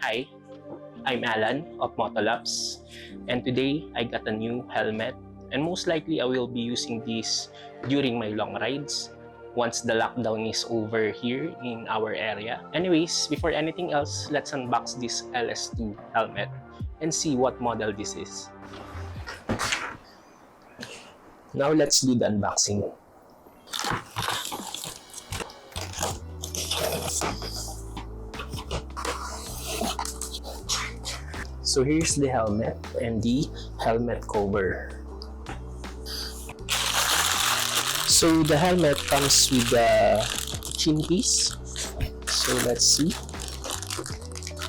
Hi, I'm Alan of Motolabs, and today I got a new helmet, and most likely I will be using this during my long rides once the lockdown is over here in our area. Anyways, before anything else, let's unbox this LS2 helmet and see what model this is. Now let's do the unboxing. So here's the helmet and the helmet cover. So the helmet comes with a chin piece. So let's see.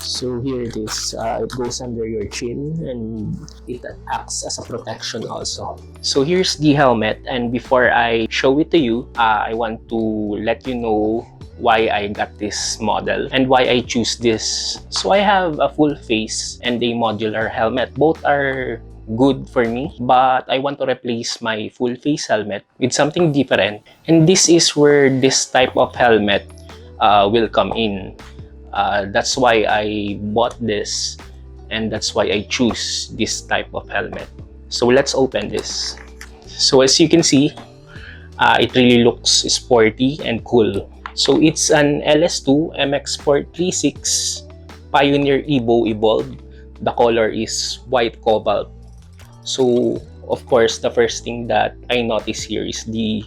So here it is. It goes under your chin and it acts as a protection also. So here's the helmet, and before I show it to you, I want to let you know why I got this model and why I choose this. So I have a full face and a modular helmet. Both are good for me, but I want to replace my full face helmet with something different. And this is where this type of helmet will come in. That's why I bought this, and that's why I choose this type of helmet. So let's open this. So as you can see, it really looks sporty and cool. So it's an LS2 MX436 Pioneer Evolve. The color is white cobalt. So of course, the first thing that I notice here is the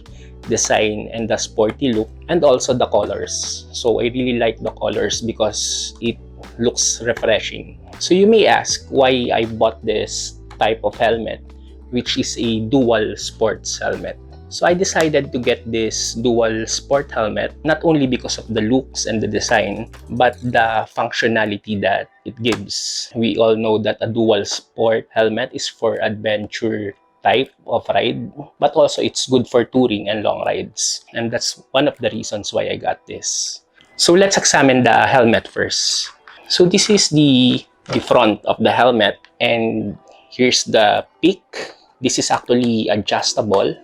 design and the sporty look, and also the colors. So I really like the colors because it looks refreshing. So you may ask why I bought this type of helmet, which is a dual sports helmet. So I decided to get this dual sport helmet not only because of the looks and the design, but the functionality that it gives. We all know that a dual sport helmet is for adventure type of ride, but also it's good for touring and long rides. And that's one of the reasons why I got this. So let's examine the helmet first. So this is the front of the helmet, and here's the peak. This is actually adjustable.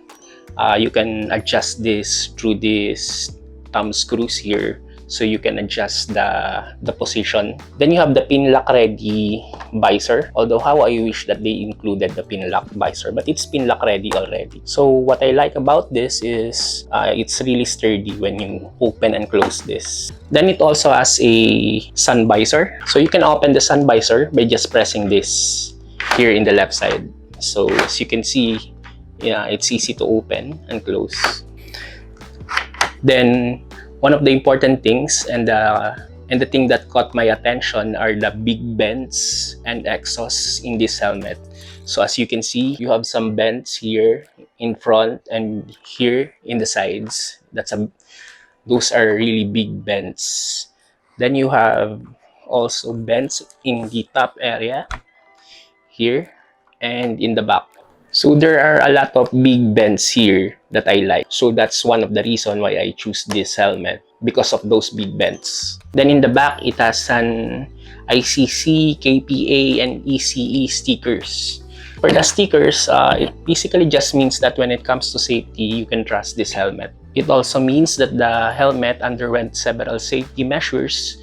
You can adjust this through these thumb screws here, so you can adjust the position. Then you have the pin lock ready visor, although how I wish that they included the pin lock visor, but it's pin lock ready already. So what I like about this is it's really sturdy when you open and close this. Then it also has a sun visor, so you can open the sun visor by just pressing this here in the left side. So as you can see, yeah, it's easy to open and close. Then one of the important things and the thing that caught my attention are the big vents and exhausts in this helmet. So as you can see, you have some vents here in front and here in the sides. Those are really big vents. Then you have also vents in the top area here and in the back. So there are a lot of big vents here that I like. So that's one of the reasons why I choose this helmet, because of those big vents. Then in the back, it has an ICC, KPA, and ECE stickers. For the stickers, it basically just means that when it comes to safety, you can trust this helmet. It also means that the helmet underwent several safety measures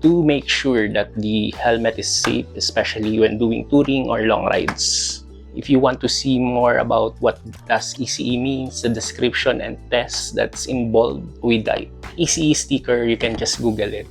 to make sure that the helmet is safe, especially when doing touring or long rides. If you want to see more about what does ECE means, the description and tests that's involved with the ECE sticker, you can just Google it.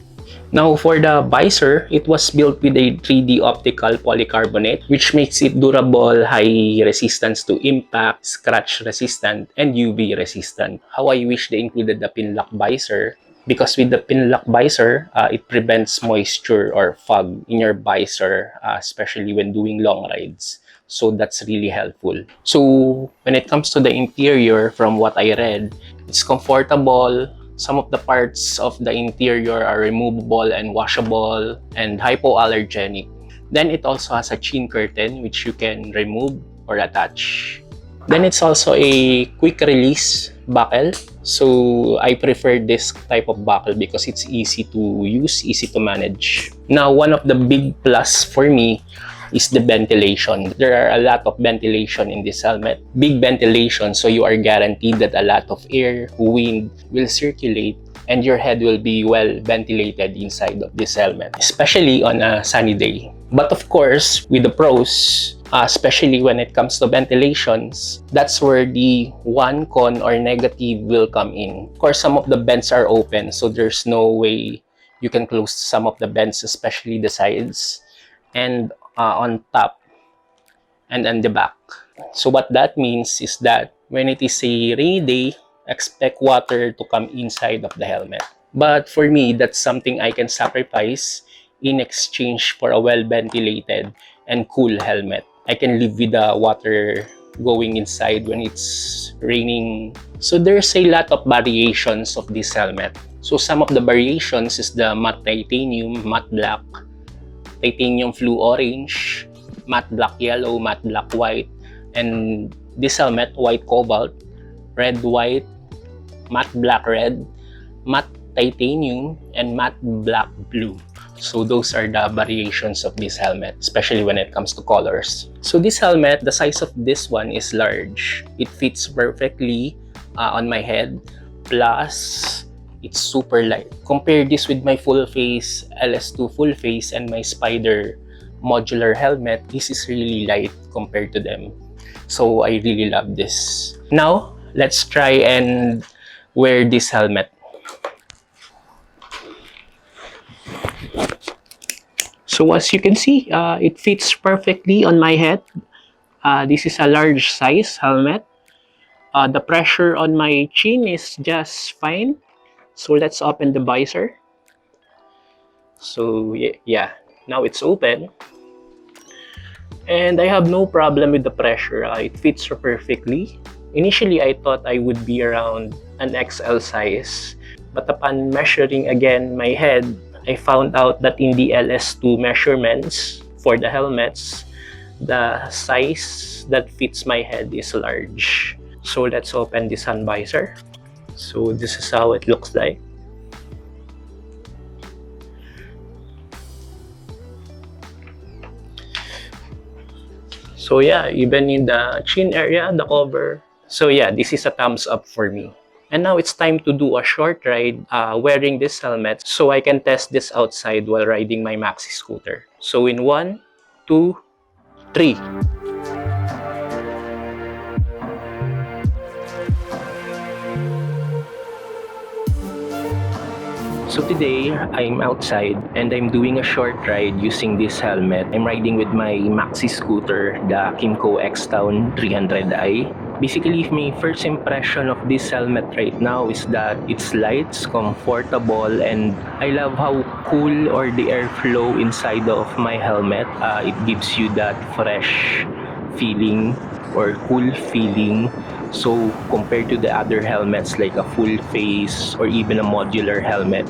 Now for the visor, it was built with a 3D optical polycarbonate, which makes it durable, high resistance to impact, scratch resistant, and UV resistant. How I wish they included the pin lock visor, because with the pin lock visor, it prevents moisture or fog in your visor, especially when doing long rides. So that's really helpful. So when it comes to the interior, from what I read, it's comfortable. Some of the parts of the interior are removable and washable and hypoallergenic. Then it also has a chin curtain which you can remove or attach. Then it's also a quick release buckle. So I prefer this type of buckle because it's easy to use, easy to manage. Now, one of the big plus for me is the ventilation. There are a lot of ventilation in this helmet. Big ventilation, so you are guaranteed that a lot of air, wind will circulate and your head will be well ventilated inside of this helmet, especially on a sunny day. But of course, with the pros, especially when it comes to ventilations, that's where the one con or negative will come in. Of course, some of the vents are open, so there's no way you can close some of the vents, especially the sides and on top and on the back. So what that means is that when it is a rainy day, expect water to come inside of the helmet. But for me, that's something I can sacrifice in exchange for a well-ventilated and cool helmet. I can live with the water going inside when it's raining. So there's a lot of variations of this helmet. So some of the variations is the matte titanium, matte black, titanium flu orange, matte black yellow, matte black white, and this helmet, white cobalt, red white, matte black red, matte titanium, and matte black blue. So those are the variations of this helmet, especially when it comes to colors. So this helmet, the size of this one is large. It fits perfectly on my head, plus it's super light. Compare this with my full face LS2 full face and my Spider modular helmet. This is really light compared to them. So I really love this. Now, let's try and wear this helmet. So as you can see, it fits perfectly on my head. This is a large size helmet. The pressure on my chin is just fine. So let's open the visor. So yeah, now it's open. And I have no problem with the pressure. It fits perfectly. Initially, I thought I would be around an XL size. But upon measuring again my head, I found out that in the LS2 measurements for the helmets, the size that fits my head is large. So let's open the sun visor. So this is how it looks like. So yeah, even in the chin area, the cover. So yeah, this is a thumbs up for me. And now it's time to do a short ride wearing this helmet so I can test this outside while riding my maxi scooter. So in 1, 2, 3. So today, I'm outside and I'm doing a short ride using this helmet. I'm riding with my maxi scooter, the Kimco X-Town 300i. Basically, my first impression of this helmet right now is that it's light, it's comfortable, and I love how cool or the airflow inside of my helmet. It gives you that fresh feeling or cool feeling. So compared to the other helmets like a full face or even a modular helmet,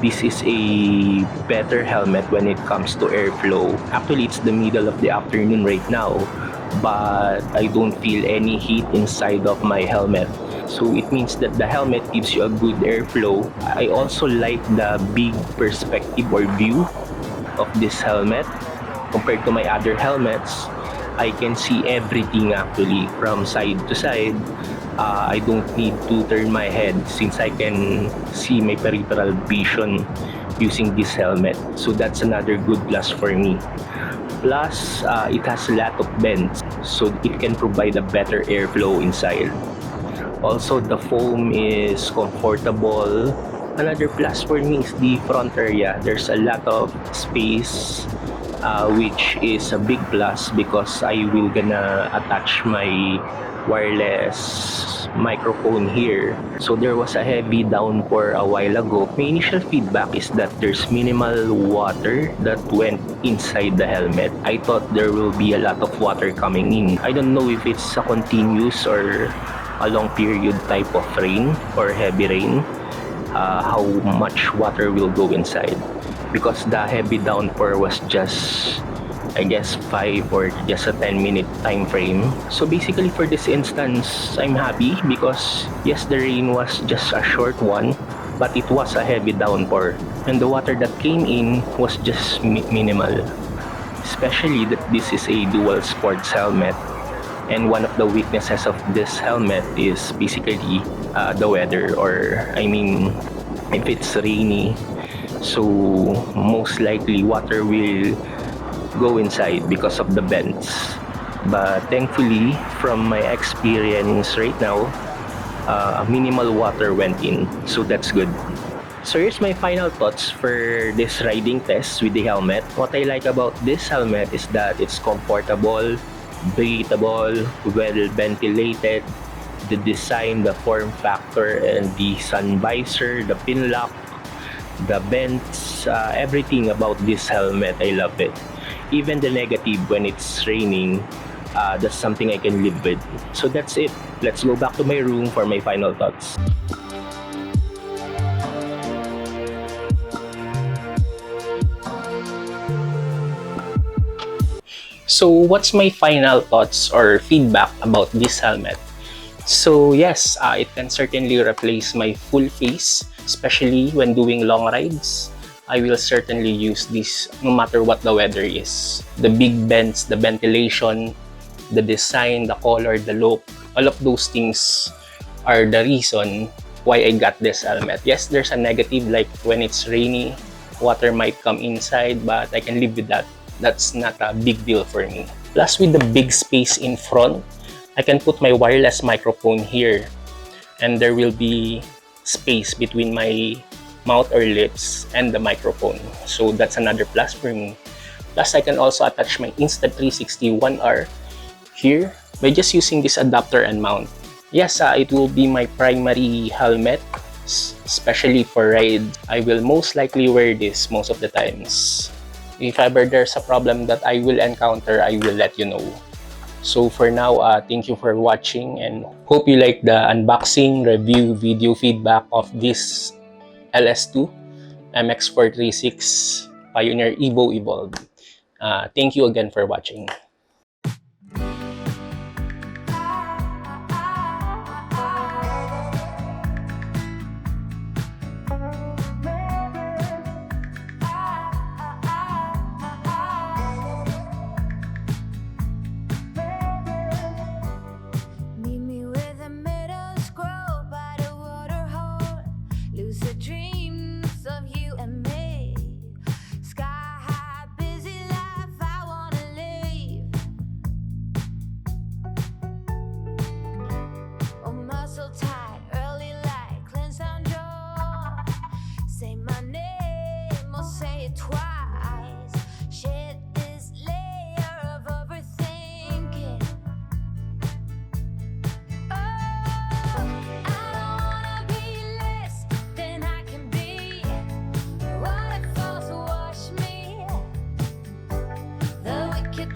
this is a better helmet when it comes to airflow. Actually, it's the middle of the afternoon right now, but I don't feel any heat inside of my helmet. So it means that the helmet gives you a good airflow. I also like the big perspective or view of this helmet compared to my other helmets. I can see everything actually from side to side. I don't need to turn my head since I can see my peripheral vision using this helmet. So that's another good plus for me. Plus, it has a lot of vents, so it can provide a better airflow inside. Also, the foam is comfortable. Another plus for me is the front area. There's a lot of space, which is a big plus because I will gonna attach my wireless microphone here. So there was a heavy downpour a while ago. My initial feedback is that there's minimal water that went inside the helmet. I thought there will be a lot of water coming in. I don't know if it's a continuous or a long period type of rain or heavy rain, how much water will go inside, because the heavy downpour was just, I guess, 5 or just a 10-minute time frame. So basically for this instance, I'm happy because yes, the rain was just a short one, but it was a heavy downpour and the water that came in was just minimal. Especially that this is a dual sports helmet, and one of the weaknesses of this helmet is basically the weather, or I mean if it's rainy. So most likely water will go inside because of the vents. But thankfully, from my experience right now, minimal water went in, so that's good. So here's my final thoughts for this riding test with the helmet. What I like about this helmet is that it's comfortable, breathable, well ventilated. The design, the form factor, and the sun visor, the pin lock, the vents, everything about this helmet, I love it. Even the negative when it's raining, that's something I can live with. So that's it. Let's go back to my room for my final thoughts. So what's my final thoughts or feedback about this helmet? So yes, it can certainly replace my full face, especially when doing long rides. I will certainly use this no matter what the weather is. The big vents, the ventilation, the design, the color, the look, all of those things are the reason why I got this helmet. Yes, there's a negative like when it's rainy, water might come inside, but I can live with that. That's not a big deal for me. Plus with the big space in front, I can put my wireless microphone here and there will be space between my mouth or lips and the microphone. So that's another plus for me. Plus I can also attach my Insta360 1R here by just using this adapter and mount. Yes, it will be my primary helmet, especially for rides. I will most likely wear this most of the times. If ever there's a problem that I will encounter, I will let you know. So for now, thank you for watching and hope you like the unboxing, review, video feedback of this LS2 MX436 Pioneer Evolve. Thank you again for watching. Wicked